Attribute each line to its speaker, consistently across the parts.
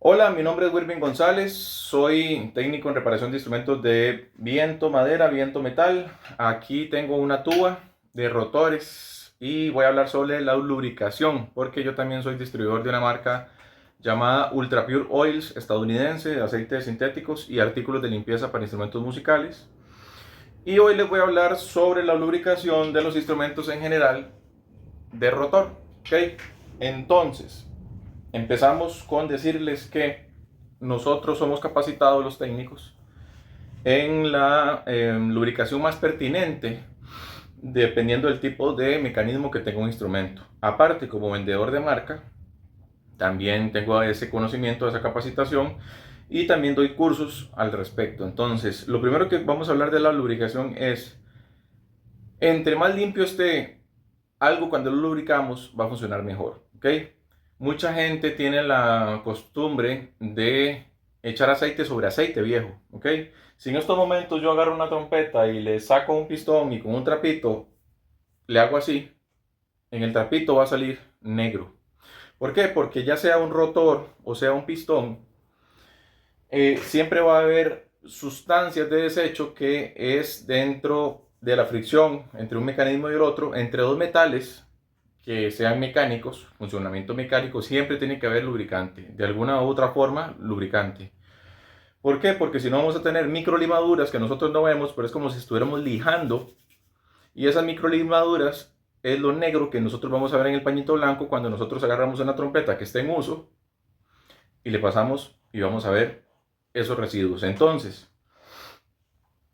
Speaker 1: Hola, mi nombre es Wilvin González, soy técnico en reparación de instrumentos de viento, madera, viento, metal. Aquí tengo una tuba de rotores y voy a hablar sobre la lubricación, porque yo también soy distribuidor de una marca llamada Ultra Pure Oils estadounidense de aceites sintéticos y artículos de limpieza para instrumentos musicales. Y hoy les voy a hablar sobre la lubricación de los instrumentos en general de rotor. ¿Ok? Entonces, empezamos con decirles que nosotros somos capacitados los técnicos en la lubricación más pertinente dependiendo del tipo de mecanismo que tenga un instrumento. Aparte, como vendedor de marca, también tengo ese conocimiento, esa capacitación y también doy cursos al respecto. Entonces, lo primero que vamos a hablar de la lubricación es, entre más limpio esté algo cuando lo lubricamos, va a funcionar mejor. ¿Ok? Mucha gente tiene la costumbre de echar aceite sobre aceite viejo. ¿Ok? Si en estos momentos yo agarro una trompeta y le saco un pistón y con un trapito le hago así, en el trapito va a salir negro. ¿Por qué? Porque ya sea un rotor o sea un pistón, siempre va a haber sustancias de desecho que es dentro de la fricción entre un mecanismo y el otro, entre dos metales que sean mecánicos, funcionamiento mecánico, siempre tiene que haber lubricante, de alguna u otra forma, lubricante. ¿Por qué? Porque si no vamos a tener micro limaduras que nosotros no vemos, pero es como si estuviéramos lijando, y esas micro limaduras es lo negro que nosotros vamos a ver en el pañito blanco cuando nosotros agarramos una trompeta que esté en uso y le pasamos y vamos a ver esos residuos. Entonces,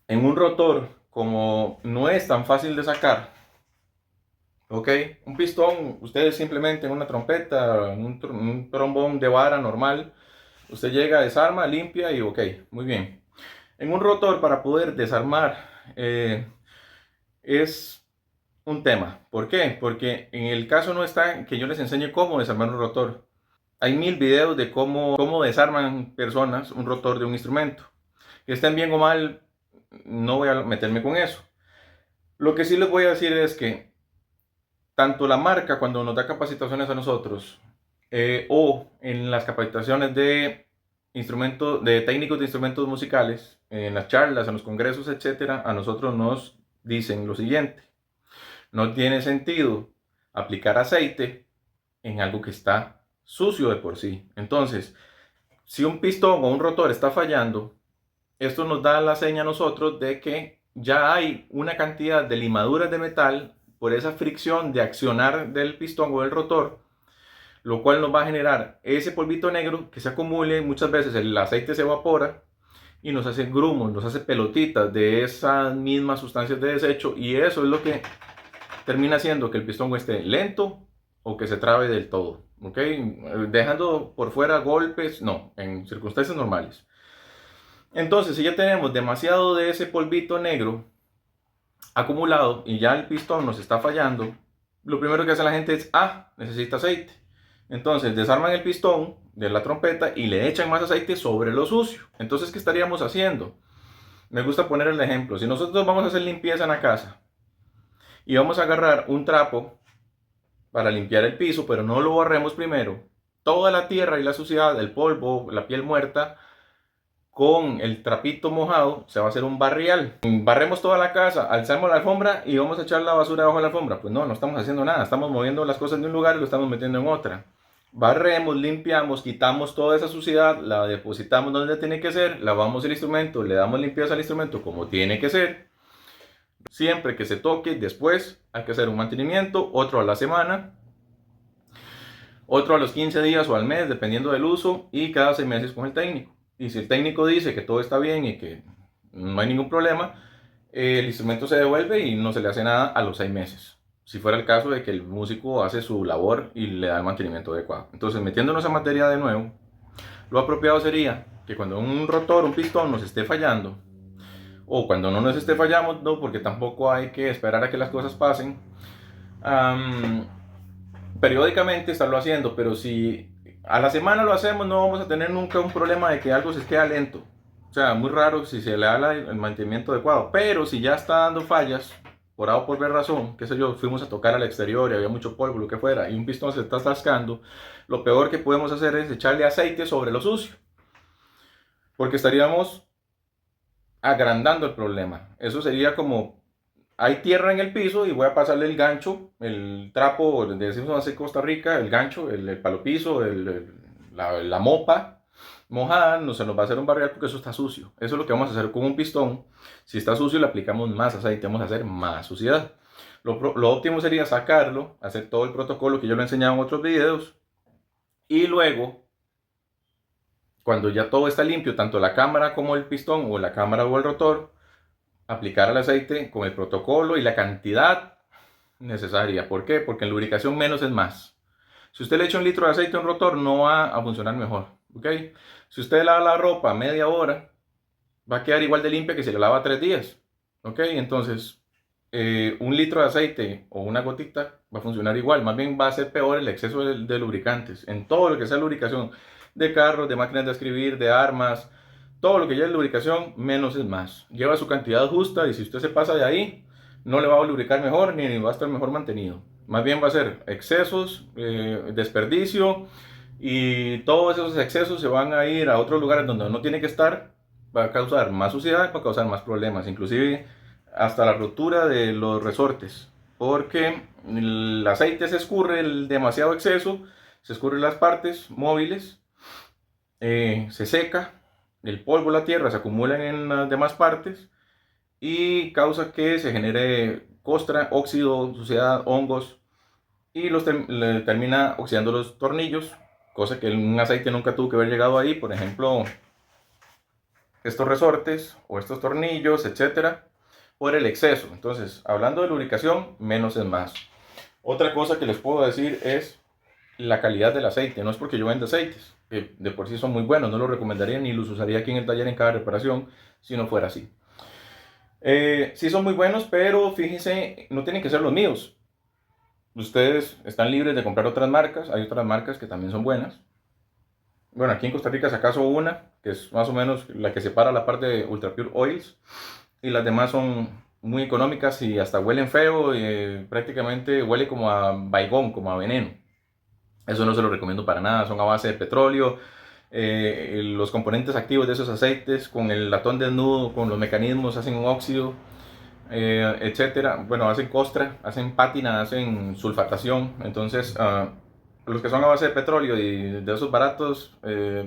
Speaker 1: en un rotor, como no es tan fácil de sacar, ok, un pistón, ustedes simplemente en una trompeta, un trombón de vara normal, usted llega, desarma, limpia y ok, muy bien. En un rotor para poder desarmar es un tema. ¿Por qué? Porque en el caso no está que yo les enseñe cómo desarmar un rotor. Hay mil videos de cómo desarman personas un rotor de un instrumento. Que estén bien o mal, no voy a meterme con eso. Lo que sí les voy a decir es que tanto la marca cuando nos da capacitaciones a nosotros o en las capacitaciones de instrumentos, de técnicos de instrumentos musicales, en las charlas, en los congresos, etcétera, a nosotros nos dicen lo siguiente: no tiene sentido aplicar aceite en algo que está sucio de por sí. Entonces, si un pistón o un rotor está fallando, esto nos da la seña a nosotros de que ya hay una cantidad de limaduras de metal por esa fricción de accionar del pistón o del rotor, lo cual nos va a generar ese polvito negro que se acumule. Muchas veces el aceite se evapora y nos hace grumos, nos hace pelotitas de esas mismas sustancias de desecho, y eso es lo que termina haciendo que el pistón esté lento o que se trabe del todo, ¿ok? Dejando por fuera golpes, no, en circunstancias normales. Entonces, si ya tenemos demasiado de ese polvito negro acumulado y ya el pistón nos está fallando, lo primero que hace la gente es, necesita aceite. Entonces desarman el pistón de la trompeta y le echan más aceite sobre lo sucio. Entonces, ¿qué estaríamos haciendo? Me gusta poner el ejemplo. Si nosotros vamos a hacer limpieza en la casa y vamos a agarrar un trapo para limpiar el piso, pero no lo barremos primero, toda la tierra y la suciedad, el polvo, la piel muerta, con el trapito mojado se va a hacer un barrial. Barremos toda la casa, alzamos la alfombra y vamos a echar la basura bajo la alfombra. Pues no, no estamos haciendo nada, estamos moviendo las cosas de un lugar y lo estamos metiendo en otra. Barremos, limpiamos, quitamos toda esa suciedad, la depositamos donde tiene que ser, lavamos el instrumento, le damos limpieza al instrumento como tiene que ser. Siempre que se toque, después hay que hacer un mantenimiento, otro a la semana, otro a los 15 días o al mes, dependiendo del uso, y cada 6 meses con el técnico. Y si el técnico dice que todo está bien y que no hay ningún problema, el instrumento se devuelve y no se le hace nada a los 6 meses. Si fuera el caso de que el músico hace su labor y le da el mantenimiento adecuado. Entonces, metiéndonos a materia de nuevo, lo apropiado sería que cuando un rotor, un pistón nos esté fallando, o cuando no nos esté fallando, no, porque tampoco hay que esperar a que las cosas pasen, periódicamente estarlo haciendo. Pero si a la semana lo hacemos, no vamos a tener nunca un problema de que algo se quede lento. O sea, muy raro si se le da el mantenimiento adecuado. Pero si ya está dando fallas, por A o por B razón, qué sé yo, fuimos a tocar al exterior y había mucho polvo, lo que fuera, y un pistón se está atascando, lo peor que podemos hacer es echarle aceite sobre lo sucio, porque estaríamos agrandando el problema. Eso sería como, hay tierra en el piso y voy a pasarle el gancho, el trapo, le decimos así en Costa Rica, el gancho, el palo piso, la mopa mojada, no se nos va a hacer un barrial porque eso está sucio. Eso es lo que vamos a hacer con un pistón. Si está sucio le aplicamos más aceite, vamos a hacer más suciedad. Lo óptimo sería sacarlo, hacer todo el protocolo que yo le he enseñado en otros videos y luego, cuando ya todo está limpio, tanto la cámara como el pistón o la cámara o el rotor, aplicar el aceite con el protocolo y la cantidad necesaria. ¿Por qué? Porque en lubricación menos es más. Si usted le echa un litro de aceite a un rotor, no va a funcionar mejor. ¿Ok? Si usted lava la ropa media hora, va a quedar igual de limpia que si la lava 3 días. ¿Ok? Entonces, un litro de aceite o una gotita va a funcionar igual. Más bien va a ser peor el exceso de lubricantes. En todo lo que sea lubricación de carros, de máquinas de escribir, de armas, todo lo que ya es lubricación, menos es más. Lleva su cantidad justa y si usted se pasa de ahí, no le va a lubricar mejor ni va a estar mejor mantenido. Más bien va a ser excesos, desperdicio y todos esos excesos se van a ir a otros lugares donde no tiene que estar. Va a causar más suciedad, va a causar más problemas, inclusive hasta la rotura de los resortes. Porque el aceite se escurre el demasiado exceso, se escurre las partes móviles, se seca, el polvo, la tierra se acumulan en las demás partes y causa que se genere costra, óxido, suciedad, hongos y le termina oxidando los tornillos, cosa que un aceite nunca tuvo que haber llegado ahí. Por ejemplo, estos resortes o estos tornillos, etcétera, por el exceso. Entonces, hablando de lubricación, menos es más. Otra cosa que les puedo decir es la calidad del aceite. No es porque yo venda aceites, que de por sí son muy buenos, no los recomendaría ni los usaría aquí en el taller en cada reparación si no fuera así. Sí son muy buenos, pero fíjense, no tienen que ser los míos. Ustedes están libres de comprar otras marcas, hay otras marcas que también son buenas. Bueno, aquí en Costa Rica es acaso una, que es más o menos la que separa la parte de Ultra Pure Oils, y las demás son muy económicas y hasta huelen feo, prácticamente huele como a baigón, como a veneno. Eso no se lo recomiendo para nada, son a base de petróleo. Los componentes activos de esos aceites con el latón desnudo, con los mecanismos, hacen un óxido, etcétera. Bueno, hacen costra, hacen pátina, hacen sulfatación. Entonces, los que son a base de petróleo y de esos baratos,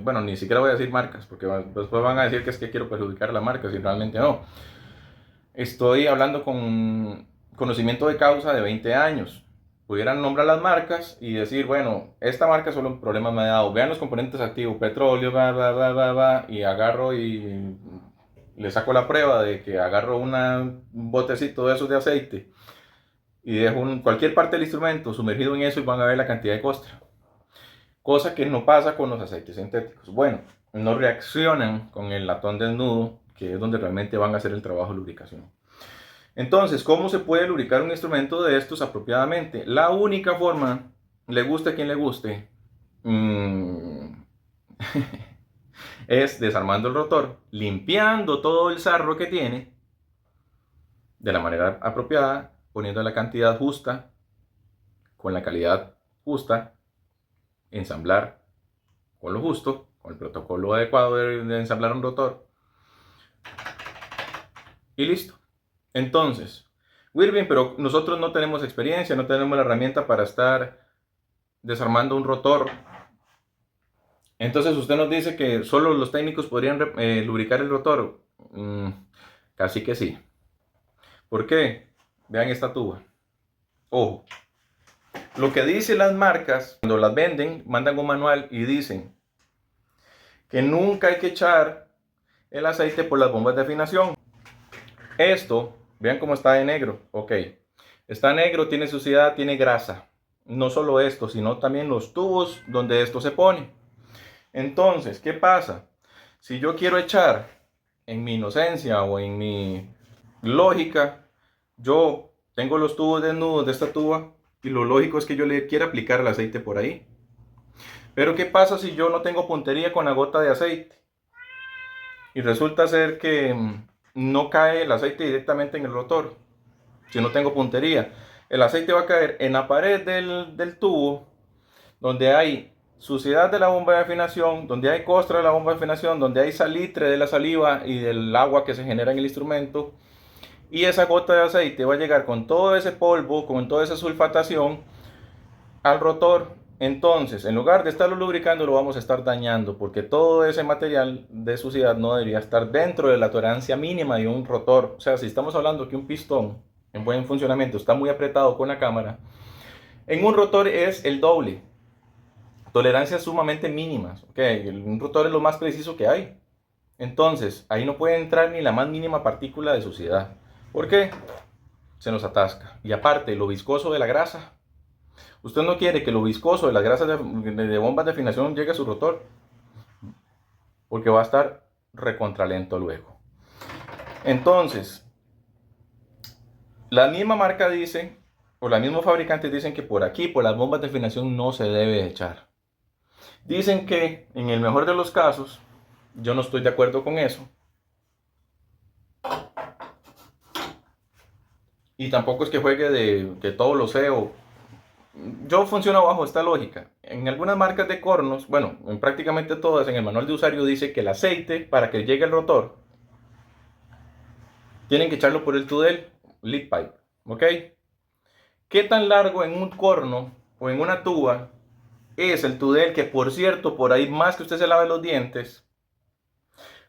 Speaker 1: bueno, ni siquiera voy a decir marcas, porque después van a decir que es que quiero perjudicar la marca, si realmente no. Estoy hablando con conocimiento de causa de 20 años. Pudieran nombrar las marcas y decir, bueno, esta marca solo un problema me ha dado. Vean los componentes activos, petróleo, y agarro y le saco la prueba de que agarro un botecito de esos de aceite y dejo cualquier parte del instrumento sumergido en eso y van a ver la cantidad de costra. Cosa que no pasa con los aceites sintéticos. Bueno, no reaccionan con el latón desnudo, que es donde realmente van a hacer el trabajo de lubricación. Entonces, ¿cómo se puede lubricar un instrumento de estos apropiadamente? La única forma, le guste a quien le guste, es desarmando el rotor, limpiando todo el sarro que tiene de la manera apropiada, poniendo la cantidad justa, con la calidad justa, ensamblar con lo justo, con el protocolo adecuado de ensamblar un rotor y listo. Entonces, Wirvin, pero nosotros no tenemos experiencia, no tenemos la herramienta para estar desarmando un rotor. Entonces usted nos dice que solo los técnicos podrían lubricar el rotor. Casi que sí. ¿Por qué? Vean esta tuba. Ojo. Lo que dicen las marcas, cuando las venden, mandan un manual y dicen que nunca hay que echar el aceite por las bombas de afinación. Esto, vean cómo está de negro. Ok. Está negro, tiene suciedad, tiene grasa. No solo esto, sino también los tubos donde esto se pone. Entonces, ¿qué pasa? Si yo quiero echar en mi inocencia o en mi lógica, yo tengo los tubos desnudos de esta tuba y lo lógico es que yo le quiera aplicar el aceite por ahí. Pero ¿qué pasa si yo no tengo puntería con la gota de aceite? Y resulta ser que no cae el aceite directamente en el rotor, si no tengo puntería. El aceite va a caer en la pared del tubo, donde hay suciedad de la bomba de afinación, donde hay costra de la bomba de afinación, donde hay salitre de la saliva y del agua que se genera en el instrumento. Y esa gota de aceite va a llegar con todo ese polvo, con toda esa sulfatación al rotor. Entonces, en lugar de estarlo lubricando, lo vamos a estar dañando, porque todo ese material de suciedad no debería estar dentro de la tolerancia mínima de un rotor. O sea, si estamos hablando que un pistón en buen funcionamiento está muy apretado con la cámara, en un rotor es el doble. Tolerancias sumamente mínimas. Okay, un rotor es lo más preciso que hay. Entonces, ahí no puede entrar ni la más mínima partícula de suciedad. ¿Por qué? Se nos atasca. Y aparte, lo viscoso de la grasa. Usted no quiere que lo viscoso de las grasas de bombas de afinación llegue a su rotor, porque va a estar recontralento luego. Entonces, la misma marca dice, o la misma fabricante dicen que por aquí, por las bombas de afinación, no se debe echar. Dicen que, en el mejor de los casos, yo no estoy de acuerdo con eso. Y tampoco es que juegue de que todo lo sé. Yo funciono bajo esta lógica. En algunas marcas de cornos, bueno, en prácticamente todas, en el manual de usuario dice que el aceite, para que llegue al rotor, tienen que echarlo por el tudel, lead pipe, ¿ok? ¿Qué tan largo en un corno o en una tuba es el tudel? Que por cierto, por ahí más que usted se lave los dientes,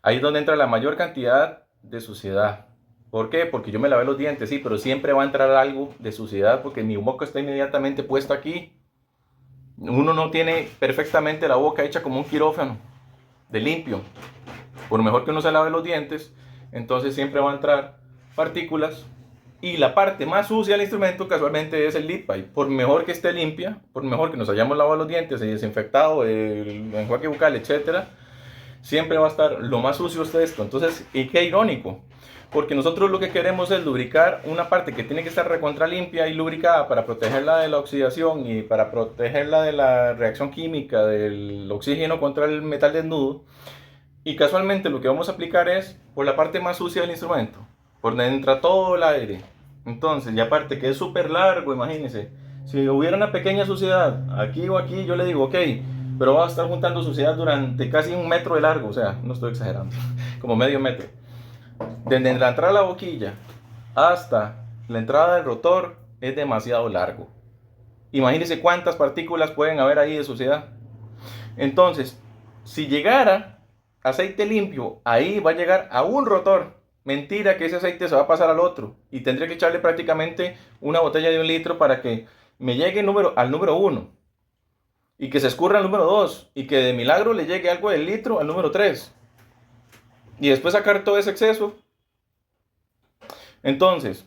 Speaker 1: ahí es donde entra la mayor cantidad de suciedad. ¿Por qué? Porque yo me lavé los dientes, sí, pero siempre va a entrar algo de suciedad porque mi boca está inmediatamente puesta aquí. Uno no tiene perfectamente la boca hecha como un quirófano de limpio. Por mejor que uno se lave los dientes, entonces siempre va a entrar partículas. Y la parte más sucia del instrumento casualmente es el lead pipe. Por mejor que esté limpia, por mejor que nos hayamos lavado los dientes y desinfectado el enjuague bucal, etcétera, siempre va a estar lo más sucio de esto. Entonces, y qué irónico, porque nosotros lo que queremos es lubricar una parte que tiene que estar recontra limpia y lubricada para protegerla de la oxidación y para protegerla de la reacción química del oxígeno contra el metal desnudo. Y casualmente lo que vamos a aplicar es por la parte más sucia del instrumento, por donde entra todo el aire. Entonces, y aparte que es súper largo, imagínense, si hubiera una pequeña suciedad aquí o aquí, yo le digo, ok, pero va a estar juntando suciedad durante casi 1 metro de largo, o sea, no estoy exagerando, como medio metro. Desde la entrada de la boquilla hasta la entrada del rotor es demasiado largo. Imagínense cuántas partículas pueden haber ahí de suciedad. Entonces, si llegara aceite limpio, ahí va a llegar a un rotor. Mentira que ese aceite se va a pasar al otro. Y tendría que echarle prácticamente una botella de 1 litro para que me llegue al número 1. Y que se escurra al número 2. Y que de milagro le llegue algo del litro al número 3. Y después sacar todo ese exceso. Entonces,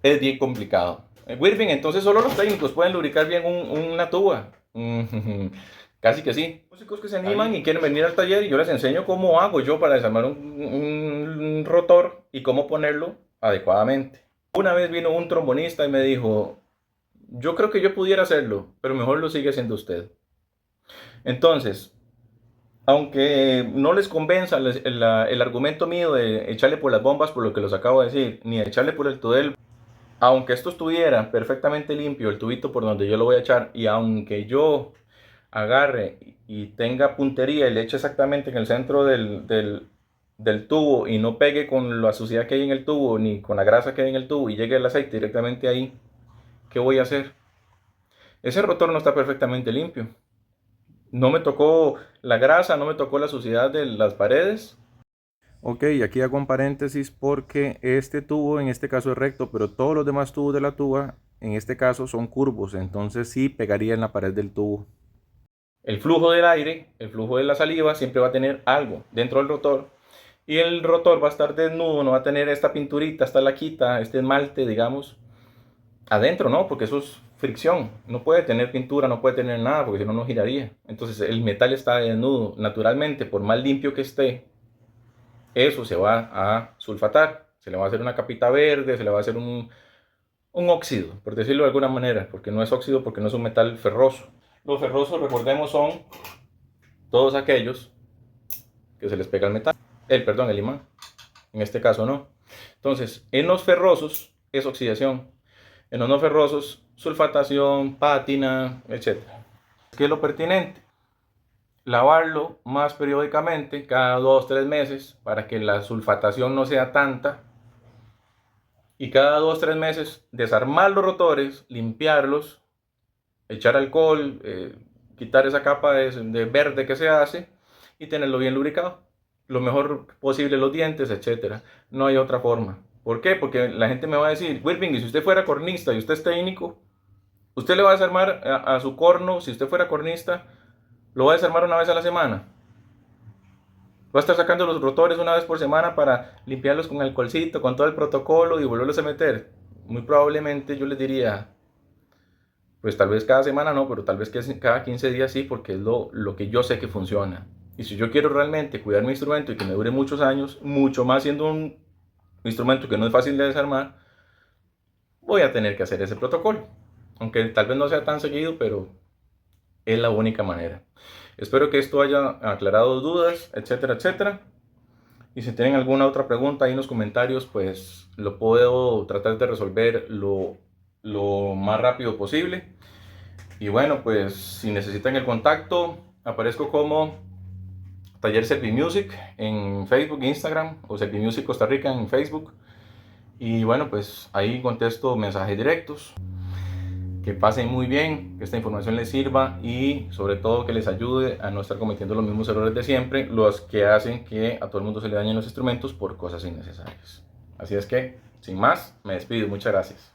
Speaker 1: es bien complicado. Wirving, entonces solo los técnicos pueden lubricar bien una tuba. Casi que sí. Músicos que se animan y quieren venir al taller y yo les enseño cómo hago yo para desarmar un rotor y cómo ponerlo adecuadamente. Una vez vino un trombonista y me dijo, yo creo que yo pudiera hacerlo, pero mejor lo sigue haciendo usted. Entonces, aunque no les convenza el argumento mío de echarle por las bombas por lo que los acabo de decir, ni de echarle por el tudel, aunque esto estuviera perfectamente limpio, el tubito por donde yo lo voy a echar, y aunque yo agarre y tenga puntería y le eche exactamente en el centro del tubo y no pegue con la suciedad que hay en el tubo ni con la grasa que hay en el tubo y llegue el aceite directamente ahí, ¿qué voy a hacer? Ese rotor no está perfectamente limpio. No me tocó la grasa, no me tocó la suciedad de las paredes. Ok, aquí hago un paréntesis porque este tubo en este caso es recto, pero todos los demás tubos de la tuba en este caso son curvos, entonces sí pegaría en la pared del tubo. El flujo del aire, el flujo de la saliva siempre va a tener algo dentro del rotor y el rotor va a estar desnudo, no va a tener esta pinturita, esta laquita, este esmalte, digamos, adentro, ¿no? Porque eso es fricción, no puede tener pintura, no puede tener nada porque si no, no giraría. Entonces el metal está desnudo, naturalmente, por más limpio que esté, eso se va a sulfatar, se le va a hacer una capita verde, se le va a hacer un óxido, por decirlo de alguna manera, porque no es óxido, porque no es un metal ferroso. Los ferrosos, recordemos, son todos aquellos que se les pega el metal, el imán, en este caso no. Entonces, en los ferrosos es oxidación. En los no ferrosos, sulfatación, pátina, etcétera. ¿Qué es lo pertinente? Lavarlo más periódicamente, cada 2 o 3 meses, para que la sulfatación no sea tanta. Y cada 2 o 3 meses desarmar los rotores, limpiarlos, echar alcohol, quitar esa capa de verde que se hace y tenerlo bien lubricado. Lo mejor posible los dientes, etcétera. No hay otra forma. ¿Por qué? Porque la gente me va a decir, Wilvin, y si usted fuera cornista y usted es técnico, usted le va a desarmar a su corno, si usted fuera cornista, lo va a desarmar una vez a la semana. Va a estar sacando los rotores una vez por semana para limpiarlos con alcoholcito, con todo el protocolo y volverlos a meter. Muy probablemente yo les diría, pues tal vez cada semana no, pero tal vez que cada 15 días sí, porque es lo que yo sé que funciona. Y si yo quiero realmente cuidar mi instrumento y que me dure muchos años, mucho más siendo un instrumento que no es fácil de desarmar, voy a tener que hacer ese protocolo. Aunque tal vez no sea tan seguido, pero es la única manera. Espero que esto haya aclarado dudas, etcétera, etcétera. Y si tienen alguna otra pregunta ahí en los comentarios, pues lo puedo tratar de resolver lo más rápido posible. Y bueno, pues si necesitan el contacto, aparezco como Taller Servimusic en Facebook, Instagram, o Servimusic Costa Rica en Facebook. Y bueno, pues ahí contesto mensajes directos. Que pasen muy bien, que esta información les sirva y sobre todo que les ayude a no estar cometiendo los mismos errores de siempre, los que hacen que a todo el mundo se le dañen los instrumentos por cosas innecesarias. Así es que, sin más, me despido. Muchas gracias.